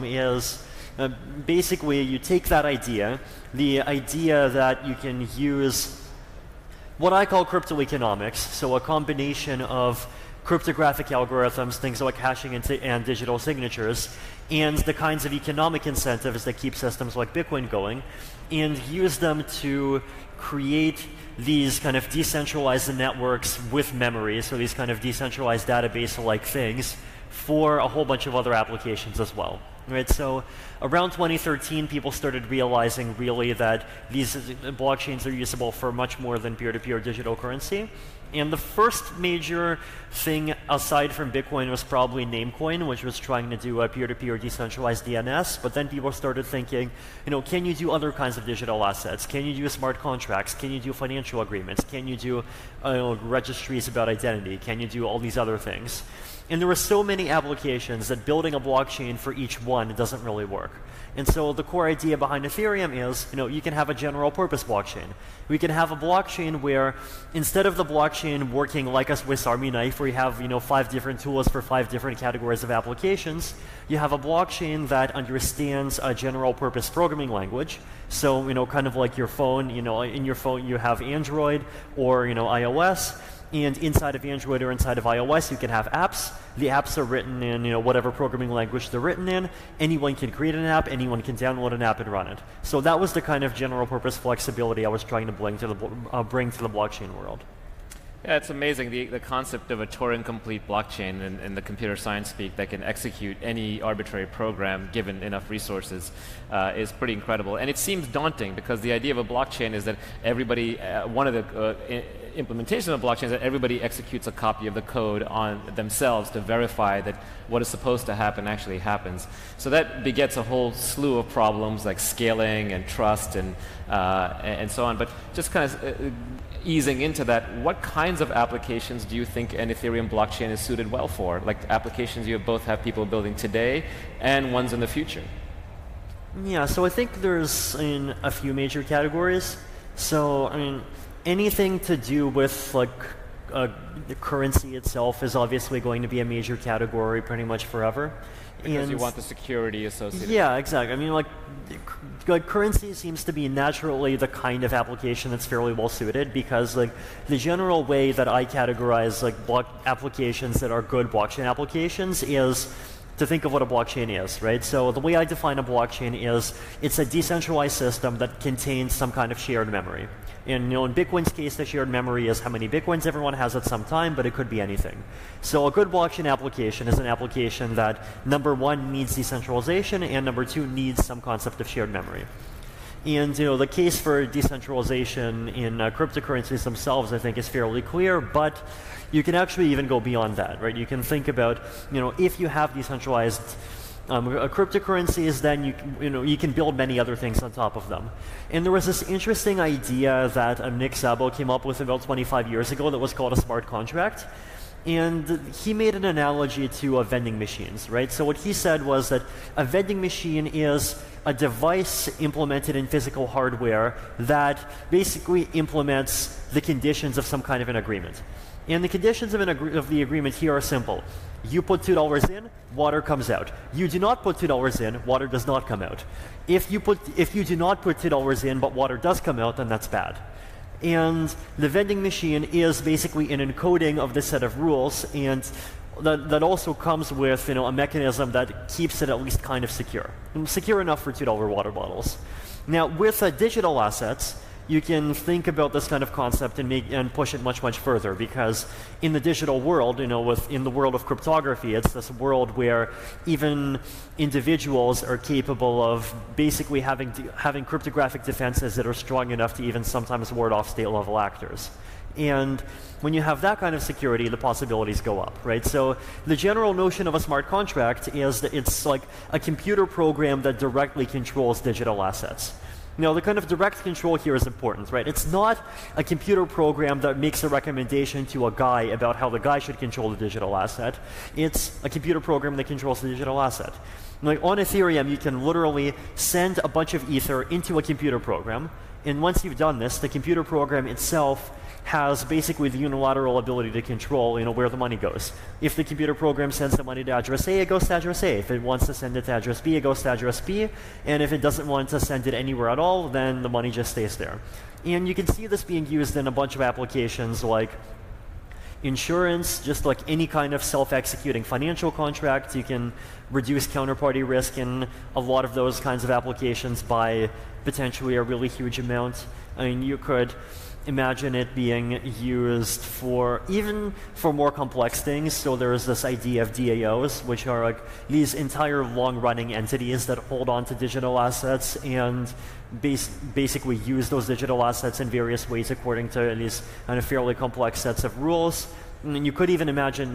is basically you take that idea, the idea that you can use what I call cryptoeconomics, so a combination of cryptographic algorithms, things like hashing and digital signatures, and the kinds of economic incentives that keep systems like Bitcoin going, and use them to create these kind of decentralized networks with memory, so these kind of decentralized database-like things for a whole bunch of other applications as well. Right, so around 2013, people started realizing really that these blockchains are usable for much more than peer-to-peer digital currency. And the first major thing aside from Bitcoin was probably Namecoin, which was trying to do a peer-to-peer decentralized DNS. But then people started thinking, can you do other kinds of digital assets? Can you do smart contracts? Can you do financial agreements? Can you do registries about identity? Can you do all these other things? And there were so many applications that building a blockchain for each one doesn't really work. And so the core idea behind Ethereum is, you can have a general purpose blockchain. We can have a blockchain where instead of the blockchain working like a Swiss Army knife, where you have 5 different tools for 5 different categories of applications, you have a blockchain that understands a general purpose programming language. So, kind of like your phone, in your phone you have Android or, iOS. And inside of Android or inside of iOS, you can have apps. The apps are written in whatever programming language they're written in. Anyone can create an app. Anyone can download an app and run it. So that was the kind of general purpose flexibility I was trying to bring to the blockchain world. Yeah, it's amazing. The concept of a Turing-complete blockchain in the computer science speak that can execute any arbitrary program given enough resources is pretty incredible. And it seems daunting because the idea of a blockchain is that everybody, one of the implementations of a blockchain is that everybody executes a copy of the code on themselves to verify that what is supposed to happen actually happens. So that begets a whole slew of problems like scaling and trust and so on. But just kind of easing into that, what kinds of applications do you think an Ethereum blockchain is suited well for? Like applications you both have people building today and ones in the future? Yeah, so I think there's a few major categories. So, anything to do with the currency itself is obviously going to be a major category pretty much forever. Because you want the security associated. Yeah, exactly. Like currency seems to be naturally the kind of application that's fairly well suited because the general way that I categorize applications that are good blockchain applications is to think of what a blockchain is, right? So the way I define a blockchain is it's a decentralized system that contains some kind of shared memory. And in Bitcoin's case, the shared memory is how many Bitcoins everyone has at some time, but it could be anything. So a good blockchain application is an application that, number one, needs decentralization, and number two, needs some concept of shared memory. And the case for decentralization in cryptocurrencies themselves, I think, is fairly clear, but you can actually even go beyond that, right? You can think about, if you have decentralized cryptocurrencies, then you can build many other things on top of them. And there was this interesting idea that Nick Szabo came up with about 25 years ago that was called a smart contract. And he made an analogy to vending machines, right? So what he said was that a vending machine is a device implemented in physical hardware that basically implements the conditions of some kind of an agreement. And the conditions of the agreement here are simple. You put $2 in, water comes out. You do not put $2 in, water does not come out. If you do not put $2 in, but water does come out, then that's bad. And the vending machine is basically an encoding of this set of rules, and that also comes with a mechanism that keeps it at least kind of secure. Secure enough for $2 water bottles. Now, with digital assets, you can think about this kind of concept and push it much, much further, because in the digital world, in the world of cryptography, it's this world where even individuals are capable of basically having cryptographic defenses that are strong enough to even sometimes ward off state-level actors. And when you have that kind of security, the possibilities go up, right? So the general notion of a smart contract is that it's like a computer program that directly controls digital assets. Now, the kind of direct control here is important, right? It's not a computer program that makes a recommendation to a guy about how the guy should control the digital asset. It's a computer program that controls the digital asset. Like on Ethereum, you can literally send a bunch of Ether into a computer program, and once you've done this, the computer program itself has basically the unilateral ability to control, where the money goes. If the computer program sends the money to address A, it goes to address A. If it wants to send it to address B, it goes to address B. And if it doesn't want to send it anywhere at all, then the money just stays there. And you can see this being used in a bunch of applications like insurance, just like any kind of self-executing financial contract. You can reduce counterparty risk in a lot of those kinds of applications by potentially a really huge amount. I mean, you could imagine it being used for even for more complex things. So there's this idea of DAOs, which are like these entire long-running entities that hold on to digital assets and basically use those digital assets in various ways according to these kind of fairly complex sets of rules. And you could even imagine,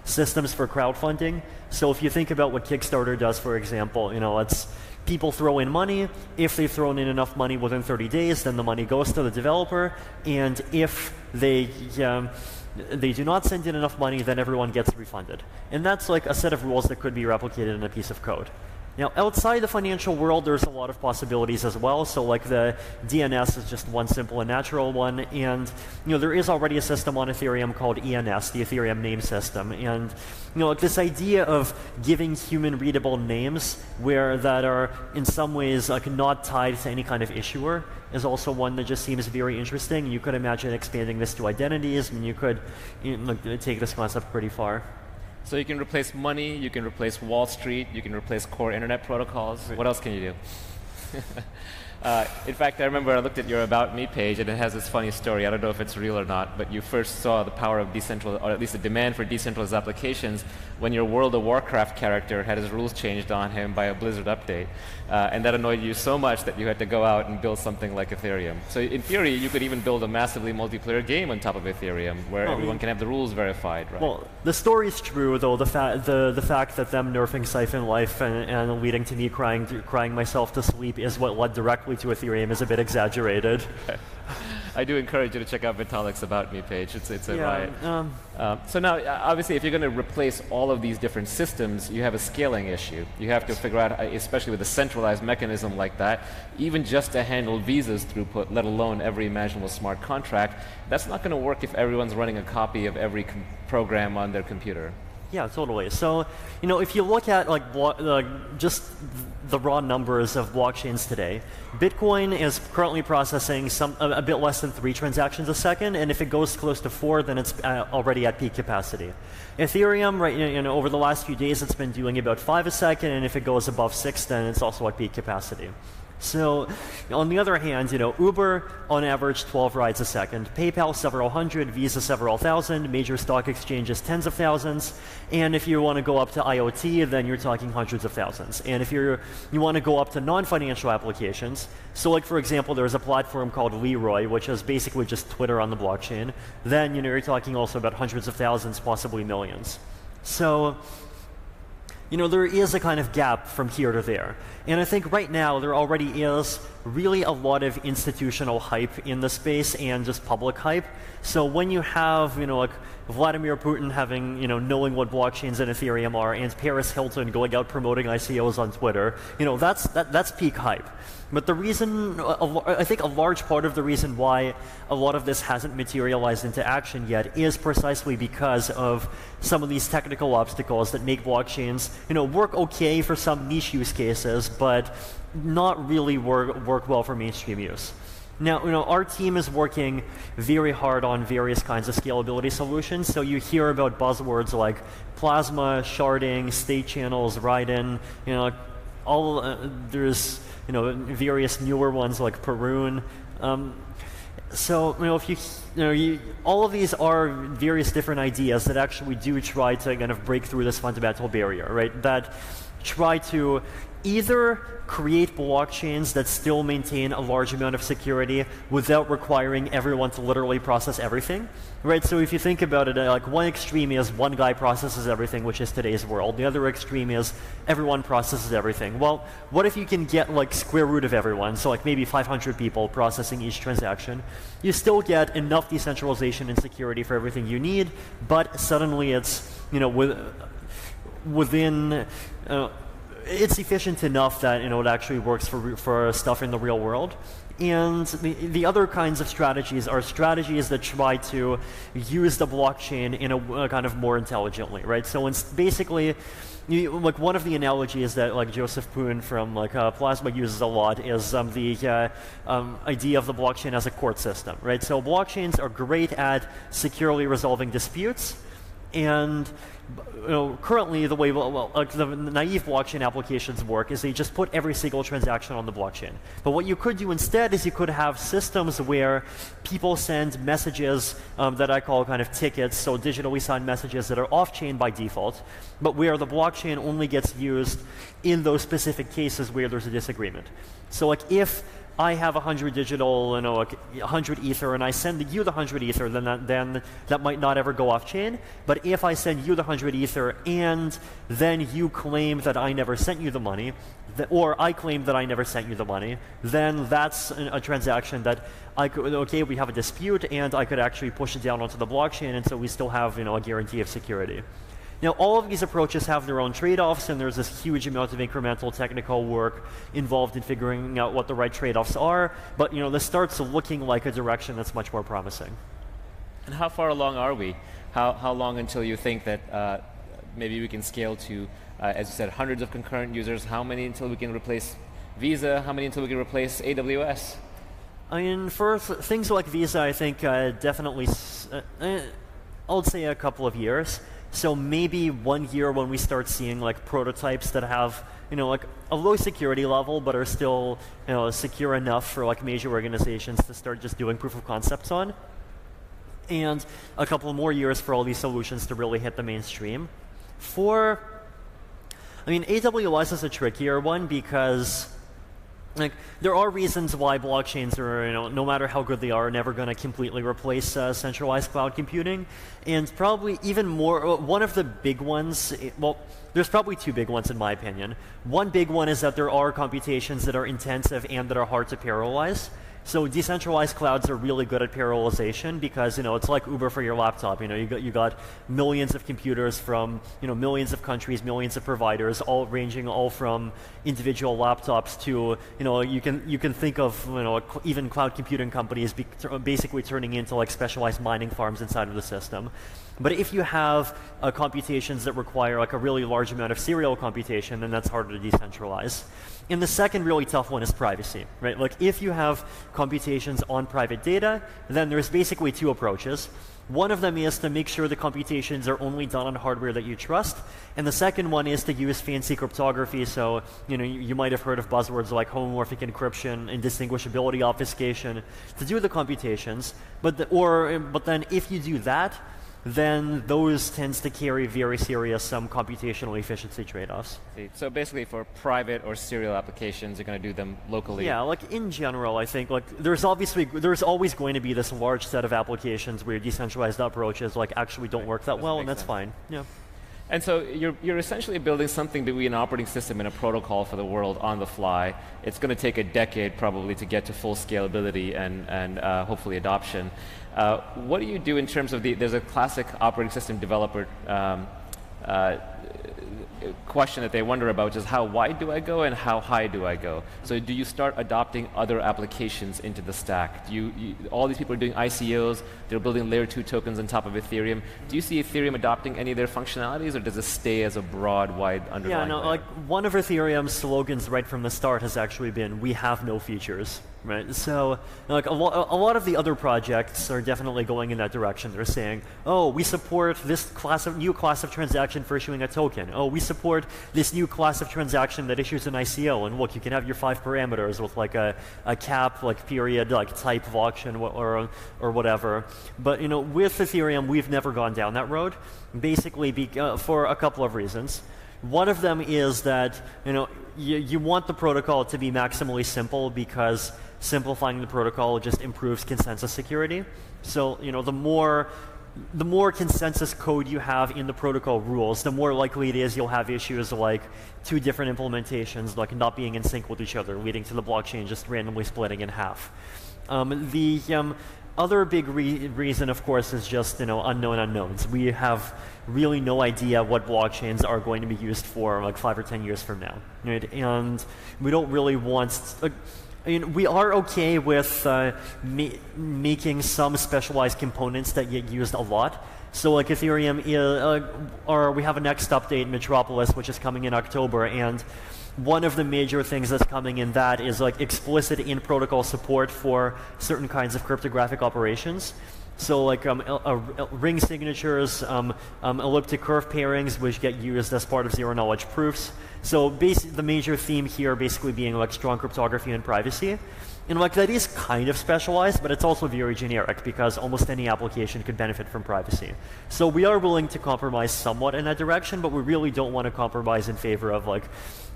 systems for crowdfunding. So if you think about what Kickstarter does, for example, it's people throw in money. If they've thrown in enough money within 30 days, then the money goes to the developer. And if they do not send in enough money, then everyone gets refunded. And that's like a set of rules that could be replicated in a piece of code. Now, outside the financial world, there's a lot of possibilities as well. So like the DNS is just one simple and natural one. And there is already a system on Ethereum called ENS, the Ethereum name system. And like this idea of giving human readable names that are in some ways like not tied to any kind of issuer is also one that just seems very interesting. You could imagine expanding this to identities, and you could take this concept pretty far. So you can replace money, you can replace Wall Street, you can replace core internet protocols. What else can you do? In fact, I remember I looked at your About Me page, and it has this funny story. I don't know if it's real or not, but you first saw the power of decentralized, or at least the demand for decentralized applications when your World of Warcraft character had his rules changed on him by a Blizzard update. And that annoyed you so much that you had to go out and build something like Ethereum. So in theory, you could even build a massively multiplayer game on top of Ethereum, where everyone can have the rules verified, right? Well, the story's true, though. The fact that them nerfing Siphon Life and leading to me crying myself to sleep is what led directly to Ethereum is a bit exaggerated. I do encourage you to check out Vitalik's About Me page. It's a riot. So now, obviously, if you're going to replace all of these different systems, you have a scaling issue. You have to figure out, especially with a centralized mechanism like that, even just to handle Visa's throughput, let alone every imaginable smart contract, that's not going to work if everyone's running a copy of every program on their computer. Yeah, totally. So, if you look at just the raw numbers of blockchains today, Bitcoin is currently processing a bit less than 3 transactions a second, and if it goes close to 4, then it's already at peak capacity. Ethereum, right, over the last few days, it's been doing about 5 a second, and if it goes above 6, then it's also at peak capacity. So, on the other hand, Uber on average 12 rides a second, PayPal several hundred, Visa several thousand, major stock exchanges tens of thousands, and if you want to go up to IoT, then you're talking hundreds of thousands. And if you want to go up to non-financial applications, so like for example, there's a platform called Leroy, which is basically just Twitter on the blockchain, then you're talking also about hundreds of thousands, possibly millions. So, there is a kind of gap from here to there. And I think right now there already is really a lot of institutional hype in the space and just public hype. So when you have, like Vladimir Putin having, knowing what blockchains and Ethereum are, and Paris Hilton going out promoting ICOs on Twitter, that's peak hype. But the reason, I think a large part of the reason why a lot of this hasn't materialized into action yet is precisely because of some of these technical obstacles that make blockchains, work okay for some niche use cases, but not really work well for mainstream use. Now, our team is working very hard on various kinds of scalability solutions. So you hear about buzzwords like plasma, sharding, state channels, write-in, there's various newer ones like Perun. So if all of these are various different ideas that actually do try to kind of break through this fundamental barrier, right? That try to either create blockchains that still maintain a large amount of security without requiring everyone to literally process everything, right? So if you think about it, like one extreme is one guy processes everything, which is today's world. The other extreme is everyone processes everything. Well, what if you can get like square root of everyone, so like maybe 500 people processing each transaction? You still get enough decentralization and security for everything you need, but suddenly it's, within it's efficient enough that it actually works for stuff in the real world. And the other kinds of strategies are strategies that try to use the blockchain in a kind of more intelligently, right? So it's basically, like one of the analogies that like Joseph Poon from like Plasma uses a lot is the idea of the blockchain as a court system, right? So blockchains are great at securely resolving disputes, and currently the way like the naive blockchain applications work is they just put every single transaction on the blockchain. But what you could do instead is you could have systems where people send messages that I call kind of tickets, so digitally signed messages that are off-chain by default, but where the blockchain only gets used in those specific cases where there's a disagreement. So like if I have 100 digital, like 100 Ether, and I send you the 100 Ether, then that might not ever go off chain. But if I send you the 100 Ether and then you claim that I never sent you the money, or I claim that I never sent you the money, then that's a transaction that I could, okay, we have a dispute, and I could actually push it down onto the blockchain, and so we still have a guarantee of security. Now, all of these approaches have their own trade-offs, and there's this huge amount of incremental technical work involved in figuring out what the right trade-offs are, but this starts looking like a direction that's much more promising. And how far along are we? How long until you think that maybe we can scale to, as you said, hundreds of concurrent users? How many until we can replace Visa? How many until we can replace AWS? I mean, for things like Visa, I think definitely, I'll say a couple of years. So maybe 1 year when we start seeing like prototypes that have like a low security level but are still secure enough for like major organizations to start just doing proof of concepts on, and a couple more years for all these solutions to really hit the mainstream. AWS is a trickier one because like there are reasons why blockchains are, no matter how good they are, never going to completely replace centralized cloud computing. And probably even more, one of the big ones, there's probably two big ones in my opinion. One big one is that there are computations that are intensive and that are hard to parallelize. So decentralized clouds are really good at parallelization because it's like Uber for your laptop. You got millions of computers from millions of countries, millions of providers, all ranging from individual laptops to you can think of even cloud computing companies basically turning into like specialized mining farms inside of the system. But if you have computations that require like a really large amount of serial computation, then that's harder to decentralize. And the second really tough one is privacy, right? Like if you have computations on private data, then there's basically two approaches. One of them is to make sure the computations are only done on hardware that you trust, and the second one is to use fancy cryptography. So you might have heard of buzzwords like homomorphic encryption and distinguishability obfuscation to do the computations. But then if you do that, then those tends to carry very serious computational efficiency trade-offs. So basically for private or serial applications, you're going to do them locally? Yeah, like in general, I think like there's always going to be this large set of applications where decentralized approaches like actually don't work that well, and that's fine. Yeah. And so you're essentially building something between an operating system and a protocol for the world on the fly. It's going to take a decade probably to get to full scalability and hopefully adoption. What do you do in terms of there's a classic operating system developer question that they wonder about, which is how wide do I go and how high do I go? So do you start adopting other applications into the stack? All these people are doing ICOs, they're building layer 2 tokens on top of Ethereum. Do you see Ethereum adopting any of their functionalities, or does it stay as a broad, wide underlying layer? Like one of Ethereum's slogans right from the start has actually been, we have no features. Right, so like a lot of the other projects are definitely going in that direction. They're saying, oh, we support this new class of transaction for issuing a token. Oh, we support this new class of transaction that issues an ICO. And look, you can have your 5 parameters with like a cap, like period, like type of auction or whatever. But with Ethereum, we've never gone down that road, basically for a couple of reasons. One of them is that you want the protocol to be maximally simple because simplifying the protocol just improves consensus security. So the more consensus code you have in the protocol rules, the more likely it is you'll have issues like 2 different implementations like not being in sync with each other, leading to the blockchain just randomly splitting in half. The other big reason, of course, is just unknown unknowns. We have really no idea what blockchains are going to be used for like 5 or 10 years from now, right? And we don't really want. We are okay with making some specialized components that get used a lot. So like Ethereum, or we have a next update, Metropolis, which is coming in October, and one of the major things that's coming in that is like explicit in-protocol support for certain kinds of cryptographic operations. So like ring signatures, elliptic curve pairings, which get used as part of zero-knowledge proofs. So the major theme here basically being like strong cryptography and privacy. And like that is kind of specialized, but it's also very generic because almost any application could benefit from privacy. So we are willing to compromise somewhat in that direction, but we really don't want to compromise in favor of like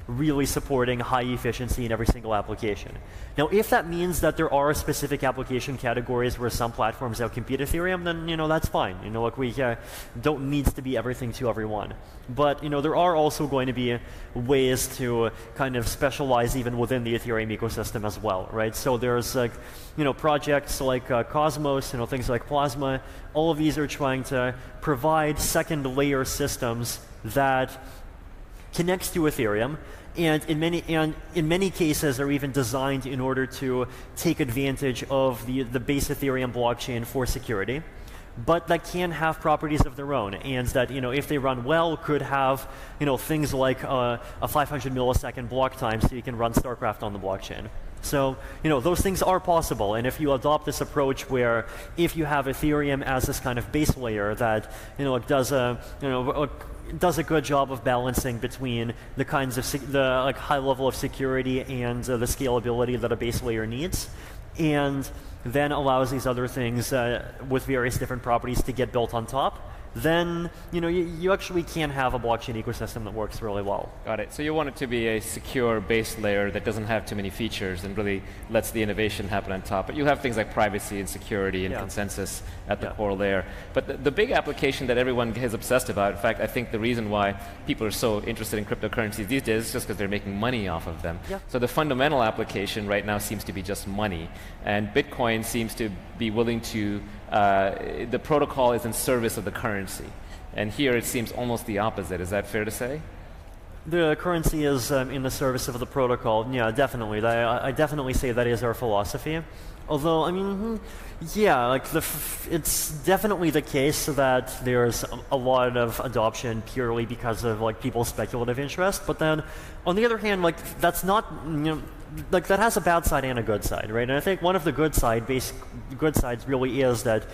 really supporting high efficiency in every single application. Now, if that means that there are specific application categories where some platforms outcompete Ethereum, then that's fine. Like we don't need to be everything to everyone. But there are also going to be ways to kind of specialize even within the Ethereum ecosystem as well, right? So there's like projects like Cosmos, things like Plasma. All of these are trying to provide second layer systems that connects to Ethereum, and in many cases are even designed in order to take advantage of the base Ethereum blockchain for security, but that can have properties of their own, and that if they run well, could have things like a 500 millisecond block time, so you can run StarCraft on the blockchain. So those things are possible, and if you adopt this approach where if you have Ethereum as this kind of base layer that does a good job of balancing between the kinds of the high level of security and the scalability that a base layer needs, and then allows these other things with various different properties to get built on top, then you actually can have a blockchain ecosystem that works really well. Got it. So you want it to be a secure base layer that doesn't have too many features and really lets the innovation happen on top. But you have things like privacy and security and consensus at the core layer. But the big application that everyone is obsessed about, in fact, I think the reason why people are so interested in cryptocurrencies these days is just because they're making money off of them. Yeah. So the fundamental application right now seems to be just money. And Bitcoin seems to be willing to the protocol is in service of the currency. And here it seems almost the opposite. Is that fair to say? The currency is in the service of the protocol. Yeah, definitely. I definitely say that is our philosophy. Although, I mean, yeah, like it's definitely the case that there's a lot of adoption purely because of like people's speculative interest. But then, on the other hand, like that's not, like that has a bad side and a good side, right? And I think one of the good sides really is that,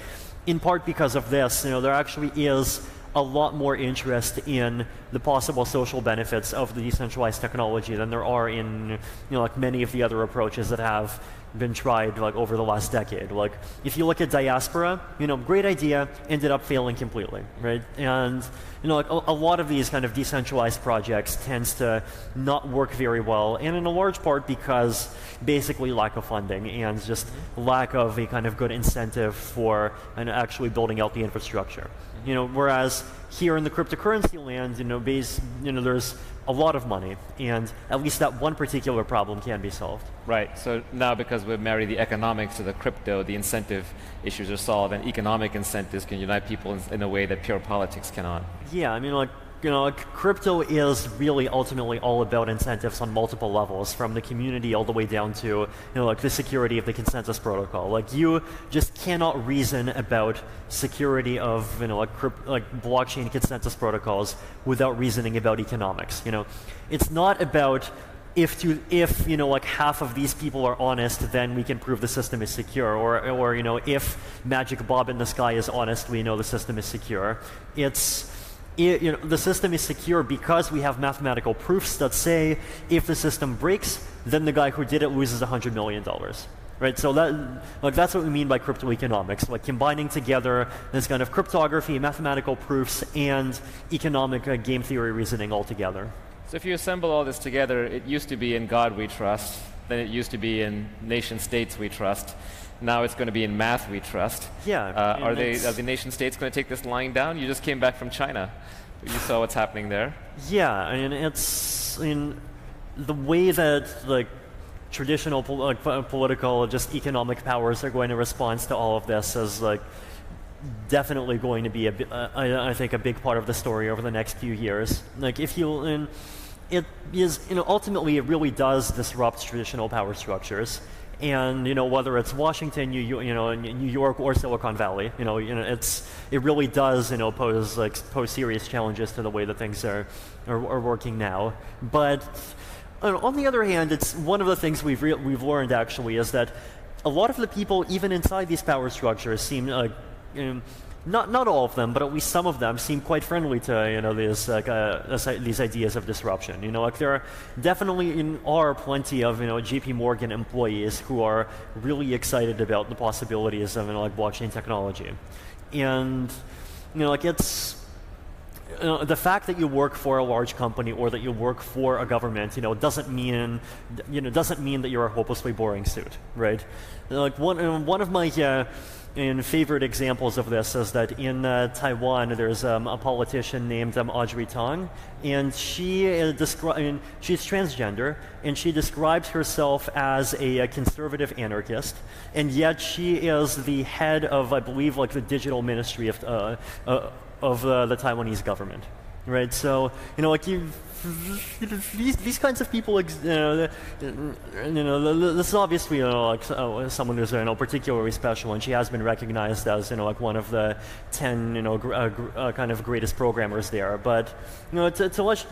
in part because of this, there actually is a lot more interest in the possible social benefits of the decentralized technology than there are in like many of the other approaches that have been tried like over the last decade. Like if you look at diaspora, great idea, ended up failing completely, right? And like a lot of these kind of decentralized projects tends to not work very well, and in a large part because basically lack of funding and just lack of a kind of good incentive for actually building out the infrastructure. Whereas here in the cryptocurrency land, there's a lot of money, and at least that one particular problem can be solved. Right. So now because we've married the economics to the crypto, the incentive issues are solved, and economic incentives can unite people in a way that pure politics cannot. Yeah, I mean, like crypto is really ultimately all about incentives on multiple levels, from the community all the way down to like the security of the consensus protocol. Like you just cannot reason about security of like blockchain consensus protocols without reasoning about economics. It's not about if like half of these people are honest, then we can prove the system is secure, or if Magic Bob in the sky is honest, we know the system is secure. The system is secure because we have mathematical proofs that say if the system breaks, then the guy who did it loses $100 million. Right? So that's what we mean by crypto economics, like combining together this kind of cryptography, mathematical proofs, and economic game theory reasoning all together. So if you assemble all this together, it used to be in God we trust, then it used to be in nation states we trust. Now it's going to be in math we trust. Yeah. Are the nation states going to take this lying down? You just came back from China. You saw what's happening there. Yeah, I mean, it's in the way that like traditional political, just economic powers are going to respond to all of this as like definitely going to be I think a big part of the story over the next few years. Like if you, and it is, ultimately it really does disrupt traditional power structures. And whether it's Washington, New York, or Silicon Valley, it really does pose serious challenges to the way that things are working now. But on the other hand, it's one of the things we've learned actually is that a lot of the people even inside these power structures seem like not all of them, but at least some of them seem quite friendly to these ideas of disruption. Like there definitely are plenty of JP Morgan employees who are really excited about the possibilities of like blockchain technology, and like it's. The fact that you work for a large company or that you work for a government, doesn't mean that you're a hopelessly boring suit, right? Like one of my favorite examples of this is that in Taiwan there's a politician named Audrey Tang, and she's transgender, and she describes herself as a conservative anarchist, and yet she is the head of, I believe, like the digital ministry of the Taiwanese government, right? So like these kinds of people, this is obviously like someone who's particularly special, and she has been recognized as like one of the 10 kind of greatest programmers there. But to much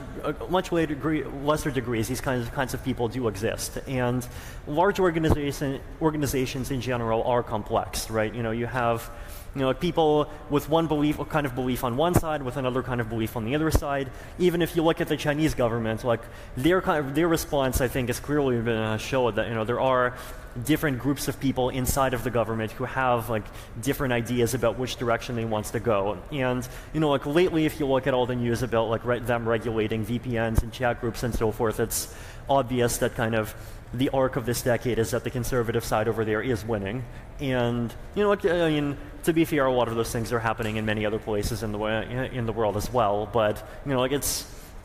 lesser degrees, these kinds of people do exist, and large organizations in general are complex, right? You have people with one kind of belief on one side, with another kind of belief on the other side. Even if you look at the Chinese government, like their response, I think, is clearly going to show that there are different groups of people inside of the government who have like different ideas about which direction they want to go. And like lately, if you look at all the news about like them regulating VPNs and chat groups and so forth, it's obvious that kind of the arc of this decade is that the conservative side over there is winning. And to be fair, a lot of those things are happening in many other places in the world as well. But like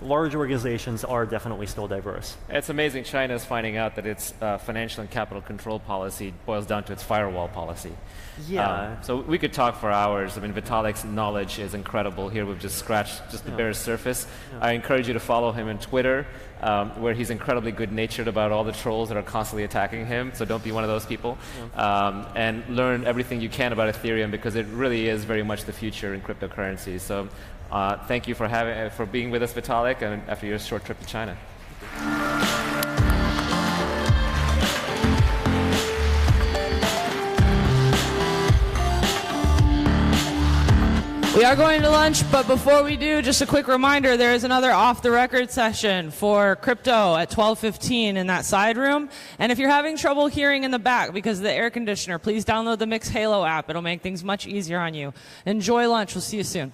large organizations are definitely still diverse. It's amazing. China is finding out that its financial and capital control policy boils down to its firewall policy. Yeah. So we could talk for hours. I mean, Vitalik's knowledge is incredible. Here we've just scratched just the bare surface. Yeah. I encourage you to follow him on Twitter, where he's incredibly good-natured about all the trolls that are constantly attacking him. So don't be one of those people. Yeah. And learn everything you can about Ethereum, because it really is very much the future in cryptocurrency. So thank you for being with us, Vitalik, and after your short trip to China. We are going to lunch, but before we do, just a quick reminder, there is another off-the-record session for crypto at 12:15 in that side room. And if you're having trouble hearing in the back because of the air conditioner, please download the Mix Halo app. It'll make things much easier on you. Enjoy lunch. We'll see you soon.